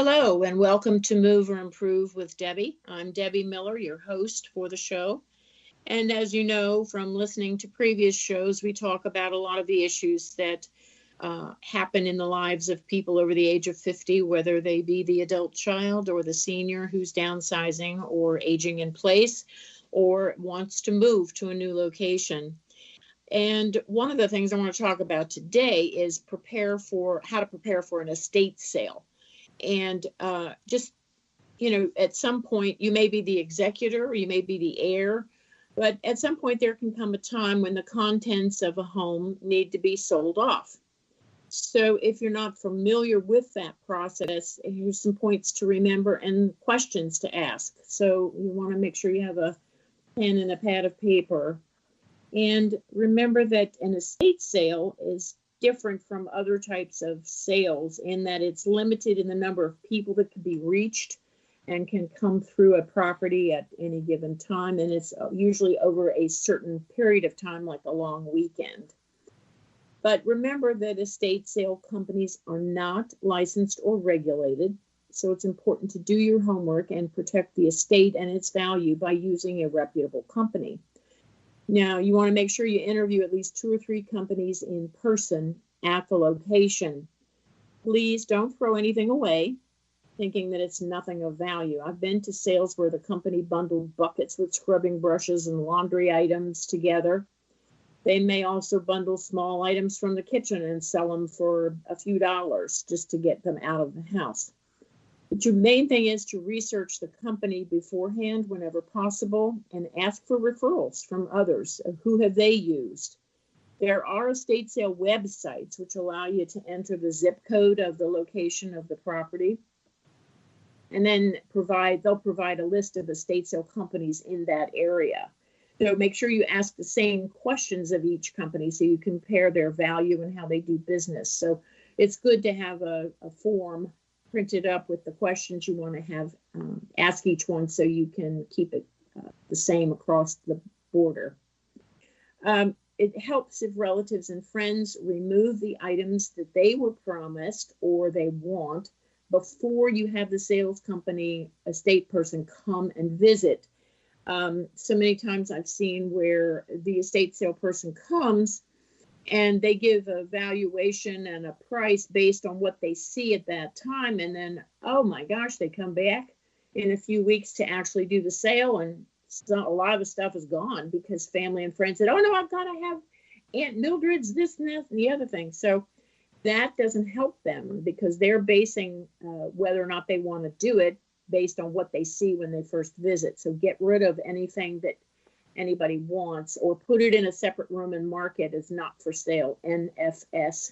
Hello, and welcome to Move or Improve with Debbie. I'm Debbie Miller, your host for the show. And as you know from listening to previous shows, we talk about a lot of the issues that happen in the lives of people over the age of 50, whether they be the adult child or the senior who's downsizing or aging in place or wants to move to a new location. And one of the things I want to talk about today is how to prepare for an estate sale. And at some point, you may be the executor or you may be the heir, but at some point there can come a time when the contents of a home need to be sold off. So if you're not familiar with that process, here's some points to remember and questions to ask. So you want to make sure you have a pen and a pad of paper. And remember that an estate sale is different from other types of sales in that it's limited in the number of people that can be reached and can come through a property at any given time. And it's usually over a certain period of time, like a long weekend. But remember that estate sale companies are not licensed or regulated. So it's important to do your homework and protect the estate and its value by using a reputable company. Now, you want to make sure you interview at least 2 or 3 companies in person at the location. Please don't throw anything away thinking that it's nothing of value. I've been to sales where the company bundled buckets with scrubbing brushes and laundry items together. They may also bundle small items from the kitchen and sell them for a few dollars just to get them out of the house. But your main thing is to research the company beforehand whenever possible and ask for referrals from others. Who have they used? There are estate sale websites which allow you to enter the zip code of the location of the property. And then they'll provide a list of estate sale companies in that area. So make sure you ask the same questions of each company so you compare their value and how they do business. So it's good to have a form printed up with the questions you want to have ask each one so you can keep it the same across the border. It helps if relatives and friends remove the items that they were promised or they want before you have the sales company estate person come and visit. So many times I've seen where the estate sale person comes and they give a valuation and a price based on what they see at that time. And then, oh my gosh, they come back in a few weeks to actually do the sale. And a lot of the stuff is gone because family and friends said, oh no, I've got to have Aunt Mildred's this and that and the other thing. So that doesn't help them because they're basing whether or not they want to do it based on what they see when they first visit. So get rid of anything that anybody wants or put it in a separate room and mark it as not for sale, NFS.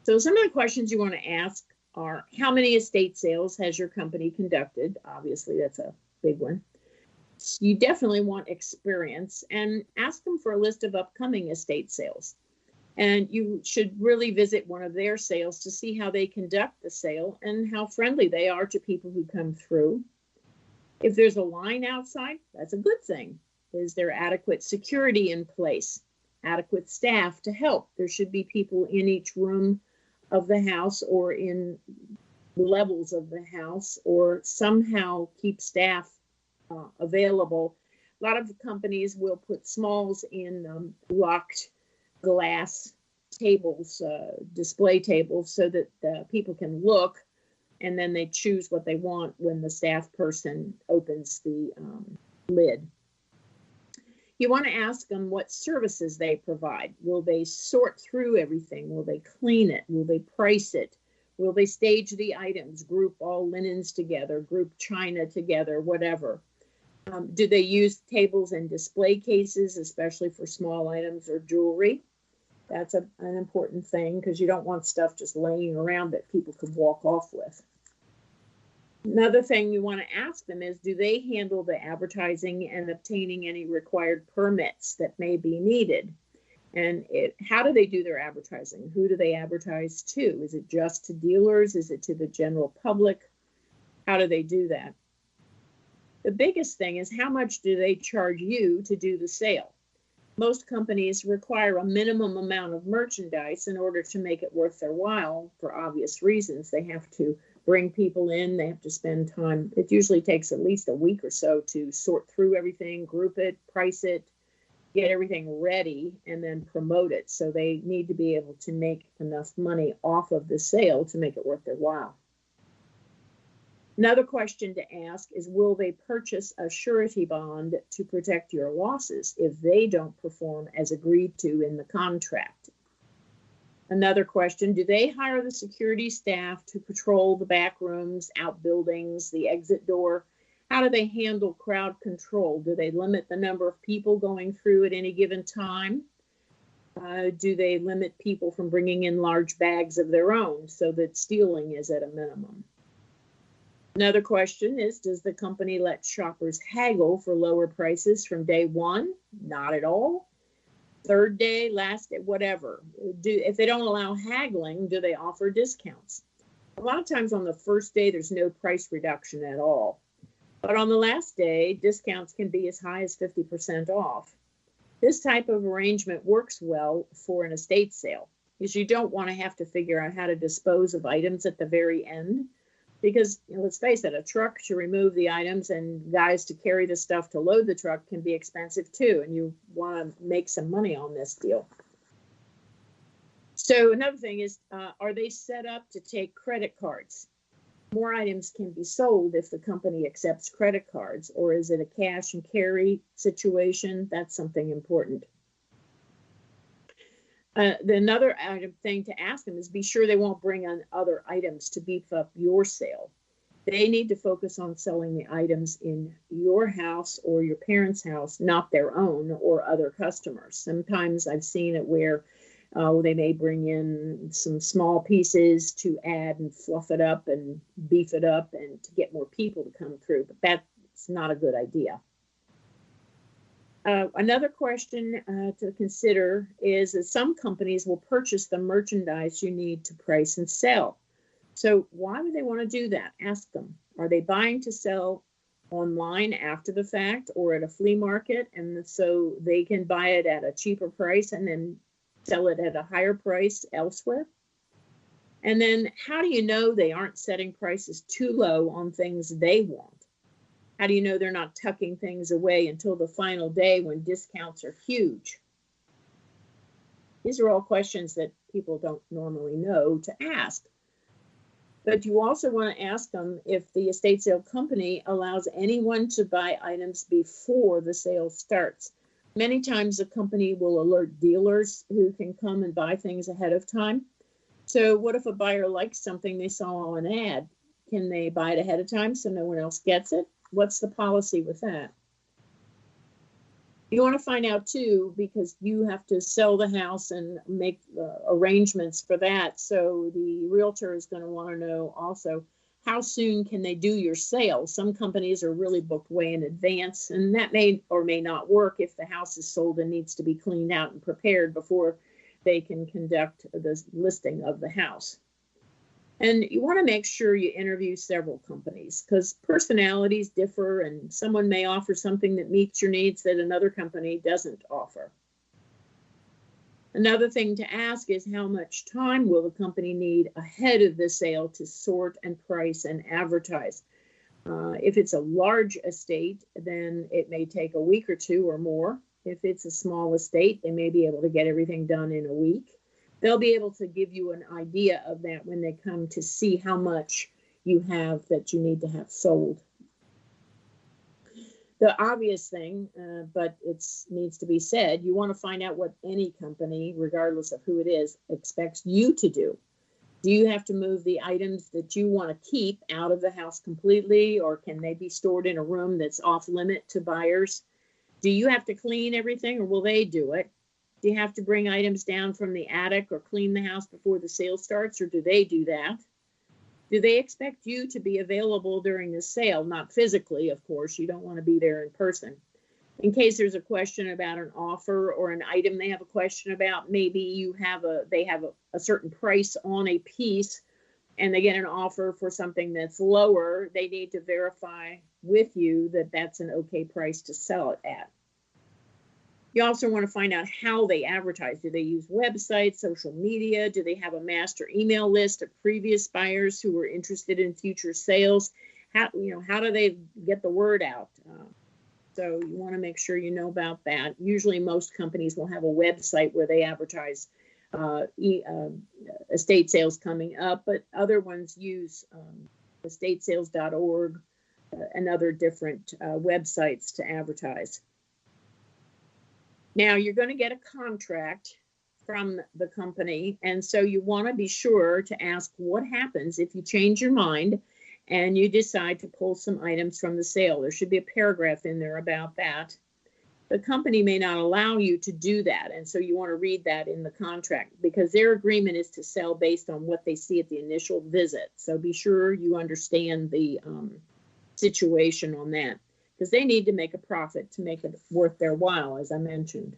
So some of the questions you want to ask are, how many estate sales has your company conducted? Obviously, that's a big one. You definitely want experience and ask them for a list of upcoming estate sales. And you should really visit one of their sales to see how they conduct the sale and how friendly they are to people who come through. If there's a line outside, that's a good thing. Is there adequate security in place? Adequate staff to help? There should be people in each room of the house or in levels of the house, or somehow keep staff available. A lot of companies will put smalls in locked glass tables, display tables, so that people can look, and then they choose what they want when the staff person opens the lid. You want to ask them what services they provide. Will they sort through everything? Will they clean it? Will they price it? Will they stage the items, group all linens together, group china together, whatever? Do they use tables and display cases, especially for small items or jewelry? That's an important thing because you don't want stuff just laying around that people could walk off with. Another thing you want to ask them is, do they handle the advertising and obtaining any required permits that may be needed? And how do they do their advertising? Who do they advertise to? Is it just to dealers? Is it to the general public? How do they do that? The biggest thing is, how much do they charge you to do the sale? Most companies require a minimum amount of merchandise in order to make it worth their while. For obvious reasons, they have to bring people in. They have to spend time. It usually takes at least a week or so to sort through everything, group it, price it, get everything ready, and then promote it. So they need to be able to make enough money off of the sale to make it worth their while. Another question to ask is, will they purchase a surety bond to protect your losses if they don't perform as agreed to in the contract? Another question, do they hire the security staff to patrol the back rooms, outbuildings, the exit door? How do they handle crowd control? Do they limit the number of people going through at any given time? Do they limit people from bringing in large bags of their own so that stealing is at a minimum? Another question is, does the company let shoppers haggle for lower prices from day one? Not at all. Third day, last day, whatever. If they don't allow haggling, do they offer discounts? A lot of times on the first day, there's no price reduction at all. But on the last day, discounts can be as high as 50% off. This type of arrangement works well for an estate sale, because you don't want to have to figure out how to dispose of items at the very end. Because, let's face it, a truck to remove the items and guys to carry the stuff to load the truck can be expensive too, and you want to make some money on this deal. So another thing is, are they set up to take credit cards? More items can be sold if the company accepts credit cards, or is it a cash and carry situation? That's something important. Another thing to ask them is, be sure they won't bring on other items to beef up your sale. They need to focus on selling the items in your house or your parents' house, not their own or other customers. Sometimes I've seen it where they may bring in some small pieces to add and fluff it up and beef it up and to get more people to come through, but that's not a good idea. Another question to consider is that some companies will purchase the merchandise you need to price and sell. So why would they want to do that? Ask them. Are they buying to sell online after the fact or at a flea market, and so they can buy it at a cheaper price and then sell it at a higher price elsewhere? And then how do you know they aren't setting prices too low on things they want? How do you know they're not tucking things away until the final day when discounts are huge? These are all questions that people don't normally know to ask. But you also want to ask them if the estate sale company allows anyone to buy items before the sale starts. Many times the company will alert dealers who can come and buy things ahead of time. So what if a buyer likes something they saw on an ad? Can they buy it ahead of time so no one else gets it? What's the policy with that? You want to find out too, because you have to sell the house and make arrangements for that. So the realtor is going to want to know also, how soon can they do your sale? Some companies are really booked way in advance, and that may or may not work if the house is sold and needs to be cleaned out and prepared before they can conduct the listing of the house. And you want to make sure you interview several companies, because personalities differ and someone may offer something that meets your needs that another company doesn't offer. Another thing to ask is, how much time will the company need ahead of the sale to sort and price and advertise? If it's a large estate, then it may take a week or two or more. If it's a small estate, they may be able to get everything done in a week. They'll be able to give you an idea of that when they come to see how much you have that you need to have sold. The obvious thing, but it needs to be said, you want to find out what any company, regardless of who it is, expects you to do. Do you have to move the items that you want to keep out of the house completely, or can they be stored in a room that's off limit to buyers? Do you have to clean everything, or will they do it? Do you have to bring items down from the attic or clean the house before the sale starts, or do they do that? Do they expect you to be available during the sale? Not physically, of course. You don't want to be there in person. In case there's a question about an offer or an item they have a question about, maybe they have a certain price on a piece and they get an offer for something that's lower. They need to verify with you that that's an okay price to sell it at. You also want to find out how they advertise. Do they use websites, social media? Do they have a master email list of previous buyers who are interested in future sales? How do they get the word out? So you want to make sure you know about that. Usually most companies will have a website where they advertise estate sales coming up, but other ones use estatesales.org and other different websites to advertise. Now you're going to get a contract from the company, and so you want to be sure to ask what happens if you change your mind and you decide to pull some items from the sale. There should be a paragraph in there about that. The company may not allow you to do that, and so you want to read that in the contract, because their agreement is to sell based on what they see at the initial visit. So be sure you understand the situation on that, because they need to make a profit to make it worth their while, as I mentioned.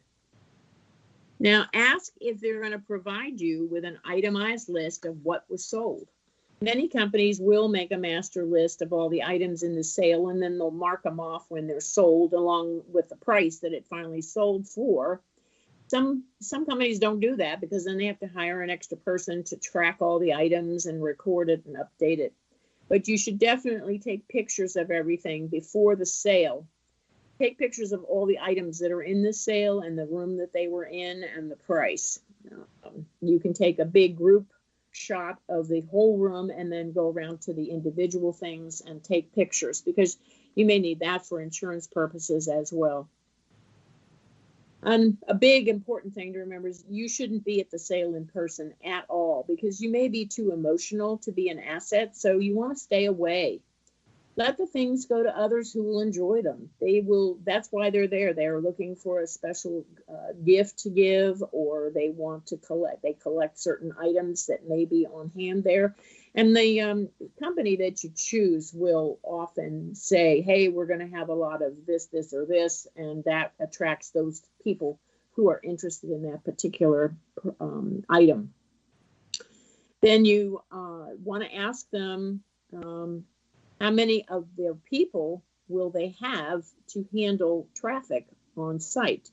Now, ask if they're going to provide you with an itemized list of what was sold. Many companies will make a master list of all the items in the sale, and then they'll mark them off when they're sold along with the price that it finally sold for. Some companies don't do that, because then they have to hire an extra person to track all the items and record it and update it. But you should definitely take pictures of everything before the sale. Take pictures of all the items that are in the sale and the room that they were in and the price. You can take a big group shot of the whole room and then go around to the individual things and take pictures, because you may need that for insurance purposes as well. And a big important thing to remember is you shouldn't be at the sale in person at all, because you may be too emotional to be an asset. So you want to stay away. Let the things go to others who will enjoy them. That's why they're there. They're looking for a special gift to give, or they want to collect. They collect certain items that may be on hand there. And the company that you choose will often say, hey, we're going to have a lot of this, this, or this, and that attracts those people who are interested in that particular item. Then you want to ask them, how many of their people will they have to handle traffic on site?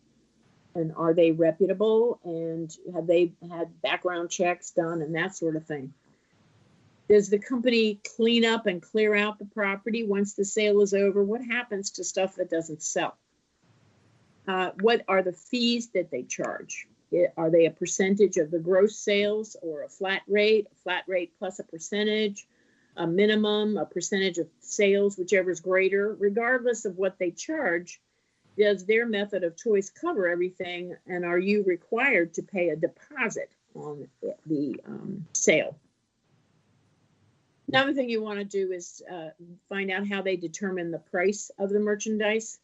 And are they reputable? And have they had background checks done and that sort of thing? Does the company clean up and clear out the property once the sale is over? What happens to stuff that doesn't sell? What are the fees that they charge? Are they a percentage of the gross sales, or a flat rate plus a percentage? A minimum, a percentage of sales, whichever is greater? Regardless of what they charge, does their method of choice cover everything, and are you required to pay a deposit on the sale? Another thing you want to do is find out how they determine the price of the merchandise.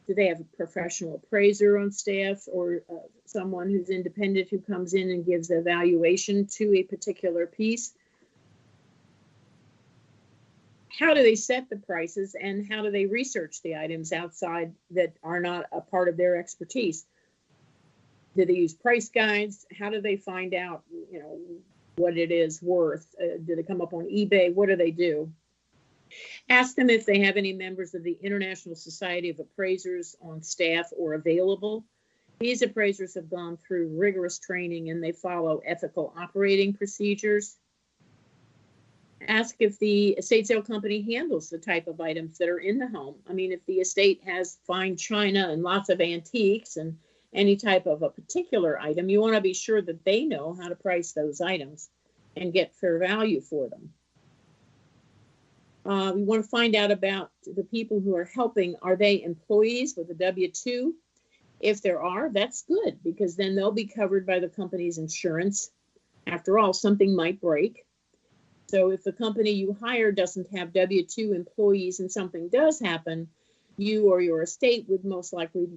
Do they have a professional appraiser on staff, or someone who's independent who comes in and gives a valuation to a particular piece? How do they set the prices, and how do they research the items outside that are not a part of their expertise? Do they use price guides? How do they find out, what it is worth? Do they come up on eBay? What do they do? Ask them if they have any members of the International Society of Appraisers on staff or available. These appraisers have gone through rigorous training, and they follow ethical operating procedures. Ask if the estate sale company handles the type of items that are in the home. I mean, if the estate has fine china and lots of antiques and any type of a particular item, you want to be sure that they know how to price those items and get fair value for them. We want to find out about the people who are helping. Are they employees with a W-2? If there are, that's good, because then they'll be covered by the company's insurance. After all, something might break. So if the company you hire doesn't have W-2 employees and something does happen, you or your estate would most likely